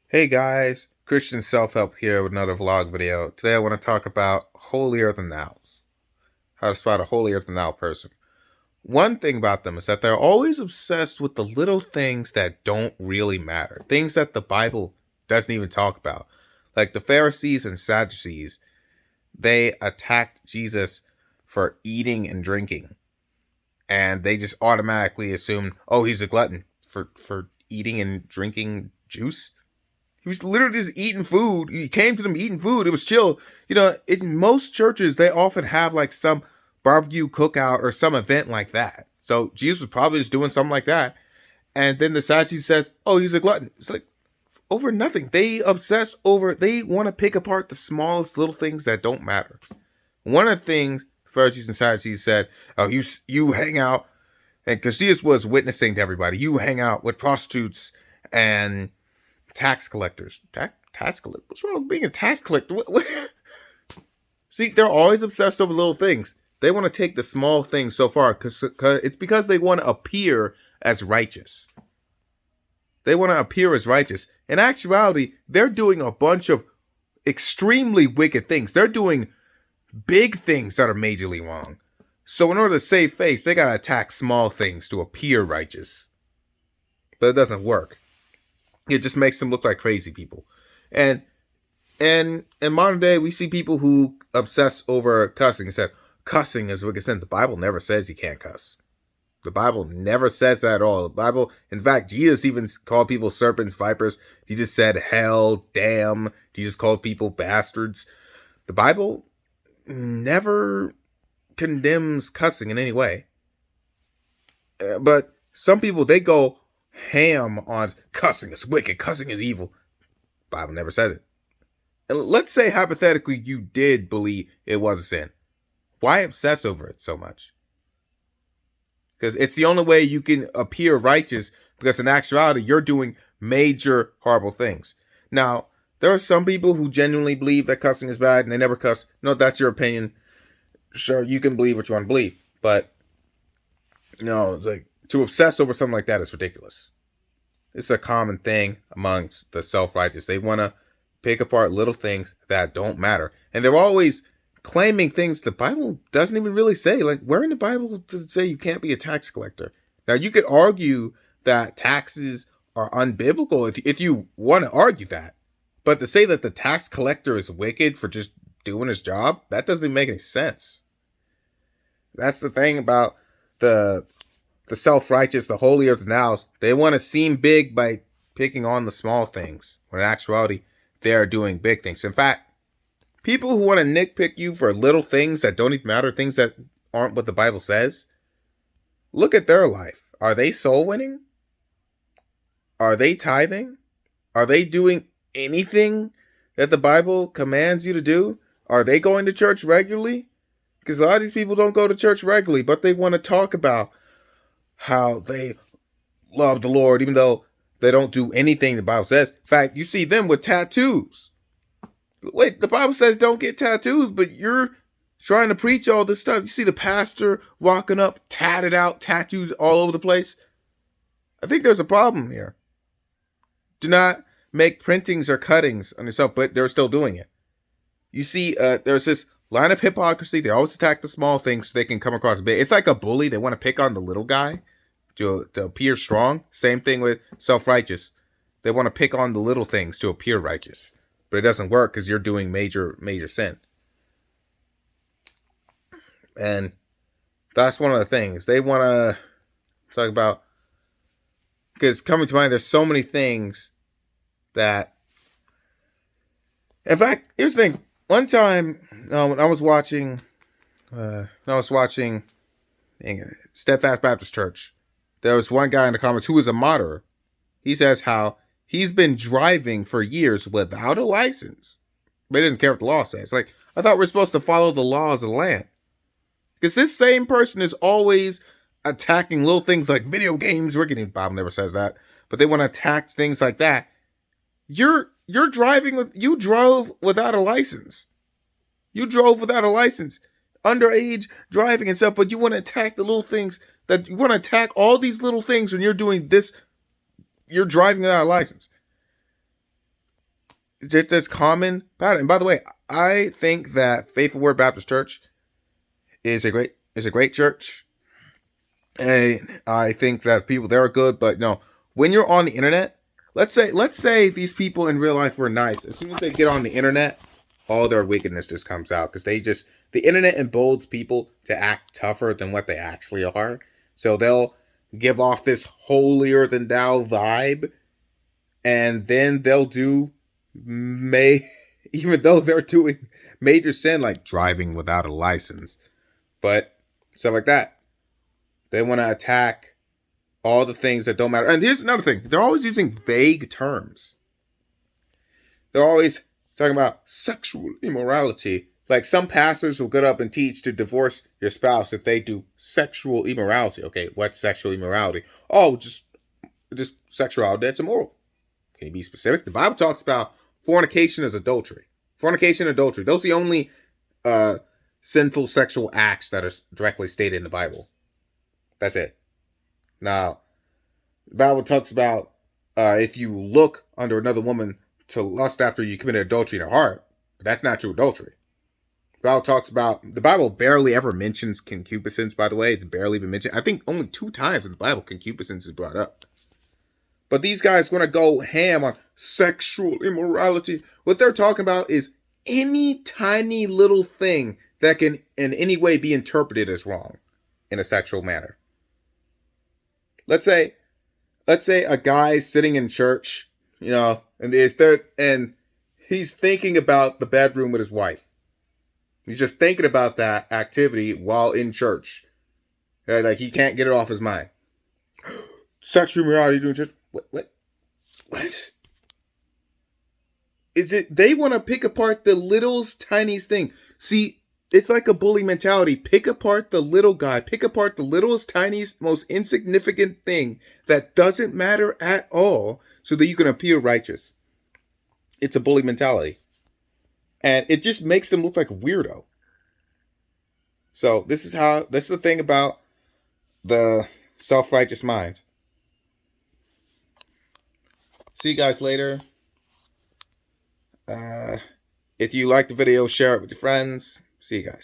Hey guys, Christian Self-Help here with another vlog video. Today I want to talk about holier than thous. How to spot a holier than thou person. One thing about them is that they're always obsessed with the little things that don't really matter. Things that the Bible doesn't even talk about. Like the Pharisees and Sadducees, they attacked Jesus for eating and drinking. And they just automatically assumed, oh, he's a glutton for eating and drinking juice. He was literally just eating food. He came to them eating food. It was chill. In most churches, they often have like some barbecue cookout or some event like that. So Jesus was probably just doing something like that. And then the Sadducees says, oh, he's a glutton. It's like over nothing. They they want to pick apart the smallest little things that don't matter. One of the things Pharisees and Sadducees said, oh, you hang out, and because Jesus was witnessing to everybody, you hang out with prostitutes and tax collectors. Tax collector? What's wrong with being a tax collector? See, they're always obsessed over little things. They want to take the small things so far because they want to appear as righteous. They want to appear as righteous. In actuality, they're doing a bunch of extremely wicked things. They're doing big things that are majorly wrong. So in order to save face, they got to attack small things to appear righteous. But it doesn't work. It just makes them look like crazy people. And in modern day, we see people who obsess over cussing and said, cussing is wicked sin. The Bible never says you can't cuss. The Bible never says that at all. The Bible, in fact, Jesus even called people serpents, vipers. He just said hell, damn. Jesus called people bastards. The Bible never condemns cussing in any way. But some people, they go ham on cussing is wicked, cussing is evil. The Bible never says it. And let's say hypothetically you did believe it was a sin. Why obsess over it so much? Because it's the only way you can appear righteous, because in actuality you're doing major horrible things. Now, there are some people who genuinely believe that cussing is bad and they never cuss. No, that's your opinion. Sure, you can believe what you want to believe, but it's like to obsess over something like that is ridiculous. It's a common thing amongst the self-righteous. They want to pick apart little things that don't matter. And they're always claiming things the Bible doesn't even really say. Like, where in the Bible does it say you can't be a tax collector? Now, you could argue that taxes are unbiblical if you want to argue that. But to say that the tax collector is wicked for just doing his job, that doesn't even make any sense. That's the thing about the self-righteous, the holier than thous. They want to seem big by picking on the small things, when in actuality, they are doing big things. In fact, people who want to nitpick you for little things that don't even matter, things that aren't what the Bible says, look at their life. Are they soul winning? Are they tithing? Are they doing anything that the Bible commands you to do? Are they going to church regularly? Because a lot of these people don't go to church regularly, but they want to talk about how they love the Lord, even though they don't do anything the Bible says. In fact, you see them with tattoos. Wait, the Bible says don't get tattoos, but you're trying to preach all this stuff. You see the pastor walking up, tatted out, tattoos all over the place. I think there's a problem here. Do not make printings or cuttings on yourself, but they're still doing it. You see, there's this line of hypocrisy. They always attack the small things so they can come across big. It's like a bully. They want to pick on the little guy to appear strong. Same thing with self-righteous. They want to pick on the little things to appear righteous. But it doesn't work because you're doing major sin. And that's one of the things. They want to talk about, because coming to mind, there's so many things that, in fact, here's the thing. One time, when I was watching Steadfast Baptist Church, there was one guy in the comments who was a moderator. He says how he's been driving for years without a license, but he doesn't care what the law says. Like, I thought we're supposed to follow the laws of the land. Because this same person is always attacking little things like video games. The Bible never says that, but they want to attack things like that. You drove without a license. You drove without a license, underage driving and stuff, but you want to attack the little things that you want to attack all these little things when you're doing this. You're driving without a license. just as common pattern. And by the way, I think that Faithful Word Baptist Church is a great church. And I think that people there are good, but no, when you're on the internet, let's say these people in real life were nice. As soon as they get on the internet, all their wickedness just comes out because the internet emboldens people to act tougher than what they actually are. So they'll give off this holier than thou vibe, and then they'll do even though they're doing major sin like driving without a license, but stuff like that. They want to attack all the things that don't matter. And here's another thing. They're always using vague terms. They're always talking about sexual immorality. Like some pastors will get up and teach to divorce your spouse if they do sexual immorality. Okay, what's sexual immorality? Oh, just sexuality that's immoral. Can you be specific? The Bible talks about fornication as adultery. Fornication and adultery. Those are the only sinful sexual acts that are directly stated in the Bible. That's it. Now, the Bible talks about if you look under another woman to lust after you committed adultery in your heart, but that's not true adultery. The Bible barely ever mentions concupiscence, by the way. It's barely even mentioned. I think only 2 times in the Bible concupiscence is brought up. But these guys want to go ham on sexual immorality. What they're talking about is any tiny little thing that can in any way be interpreted as wrong in a sexual manner. Let's say a guy's sitting in church, and he's thinking about the bedroom with his wife. He's just thinking about that activity while in church. Like he can't get it off his mind. Sexual immorality doing church. What? Is it? They want to pick apart the littlest, tiniest thing. See, it's like a bully mentality. Pick apart the little guy. Pick apart the littlest, tiniest, most insignificant thing that doesn't matter at all so that you can appear righteous. It's a bully mentality. And it just makes them look like a weirdo. So this is the thing about the self-righteous minds. See you guys later. If you like the video, share it with your friends. See you guys.